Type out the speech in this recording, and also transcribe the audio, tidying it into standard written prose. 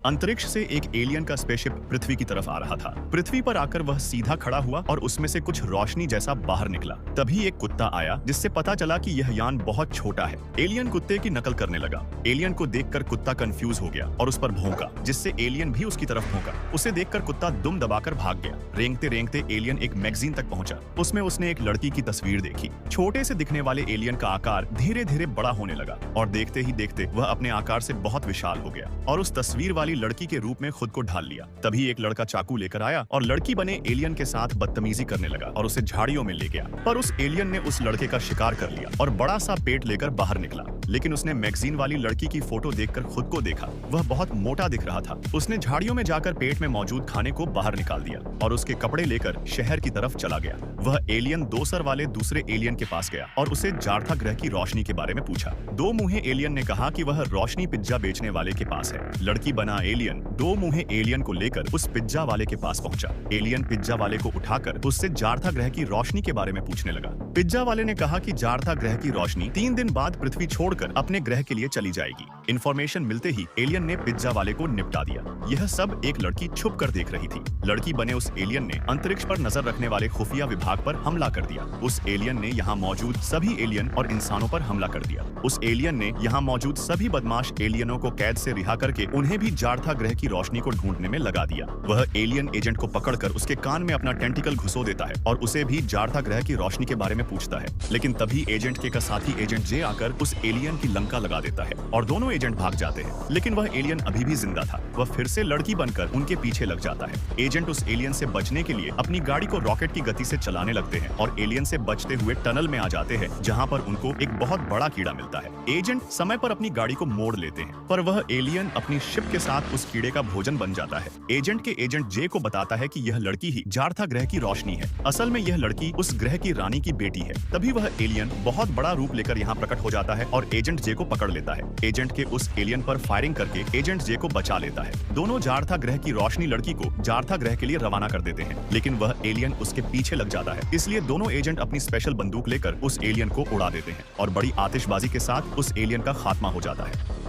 अंतरिक्ष से एक एलियन का स्पेसशिप पृथ्वी की तरफ आ रहा था। पृथ्वी पर आकर वह सीधा खड़ा हुआ और उसमें से कुछ रोशनी जैसा बाहर निकला। तभी एक कुत्ता आया जिससे पता चला कि यह यान बहुत छोटा है। एलियन कुत्ते की नकल करने लगा। एलियन को देखकर कुत्ता कंफ्यूज हो गया और उस पर भौंका, जिससे एलियन भी उसकी तरफ भौंका। उसे देखकर कुत्ता दुम दबाकर भाग गया। रेंगते रेंगते एलियन एक मैगजीन तक पहुंचा। उसमें उसने एक लड़की की तस्वीर देखी। छोटे से दिखने वाले एलियन का आकार धीरे धीरे बड़ा होने लगा और देखते ही देखते वह अपने आकार से बहुत विशाल हो गया और उस तस्वीर वाली लड़की के रूप में खुद को ढाल लिया। तभी एक लड़का चाकू लेकर आया और लड़की बने एलियन के साथ बदतमीजी करने लगा और उसे झाड़ियों में ले गया। पर उस एलियन ने उस लड़के का शिकार कर लिया और बड़ा सा पेट लेकर बाहर निकला। लेकिन उसने मैगजीन वाली लड़की की फोटो देखकर खुद को देखा। वह बहुत मोटा दिख रहा था। उसने झाड़ियों में जाकर पेट में मौजूद खाने को बाहर निकाल दिया और उसके कपड़े लेकर शहर की तरफ चला गया। वह एलियन दो सर वाले दूसरे एलियन के पास गया और उसे जार्था ग्रह की रोशनी के बारे में पूछा। दो मुंहे एलियन ने कहा कि वह रोशनी पिज्जा बेचने वाले के पास है। लड़की बना एलियन दो मुंहे एलियन को लेकर उस पिज्जा वाले के पास पहुंचा। एलियन पिज्जा वाले को उठाकर उससे जार्था ग्रह की रोशनी के बारे में पूछने लगा। पिज्जा वाले ने कहा कि जार्था ग्रह की रोशनी 3 दिन बाद पृथ्वी छोड़कर अपने ग्रह के लिए चली जाएगी। इन्फॉर्मेशन मिलते ही एलियन ने पिज्जा वाले को निपटा दिया। यह सब एक लड़की छुप कर देख रही थी। लड़की बने उस एलियन ने अंतरिक्ष पर नजर रखने वाले खुफिया विभाग पर हमला कर दिया। उस एलियन ने यहाँ मौजूद सभी एलियन और इंसानों पर हमला कर दिया। उस एलियन ने यहाँ मौजूद सभी बदमाश एलियनों को कैद से रिहा करके उन्हें भी जार्था ग्रह की रोशनी को ढूंढने में लगा दिया। वह एलियन एजेंट को पकड़कर उसके कान में अपना टेंटिकल घुसो देता है और उसे भी जार्था ग्रह की रोशनी के बारे में पूछता है। लेकिन तभी एजेंट के का साथी एजेंट जे आकर उस एलियन की लंका लगा देता है और दोनों एजेंट भाग जाते हैं। लेकिन वह एलियन अभी भी जिंदा था। वह फिर से लड़की बनकर उनके पीछे लग जाता है। एजेंट उस एलियन से बचने के लिए अपनी गाड़ी को रॉकेट की गति से चलाने लगते हैं और एलियन से बचते हुए टनल में आ जाते हैं, जहां पर उनको एक बहुत बड़ा कीड़ा मिलता है। एजेंट समय पर अपनी गाड़ी को मोड़ लेते हैं, पर वह एलियन अपनी शिप के साथ उस कीड़े का भोजन बन जाता है। एजेंट के एजेंट जे को बताता है कि यह लड़की ही जार्था ग्रह की रोशनी है। असल में यह लड़की उस ग्रह की रानी की बेटी है। तभी वह एलियन बहुत बड़ा रूप लेकर यहाँ प्रकट हो जाता है और एजेंट जे को पकड़ लेता है। एजेंट के उस एलियन पर फायरिंग करके एजेंट जे को बचा लेता है। दोनों जार्था ग्रह की रोशनी लड़की को जार्था ग्रह के लिए रवाना कर देते हैं, लेकिन वह एलियन उसके पीछे लग जाता है। इसलिए दोनों एजेंट अपनी स्पेशल बंदूक लेकर उस एलियन को उड़ा देते हैं और बड़ी आतिशबाजी के साथ उस एलियन का खात्मा हो जाता है।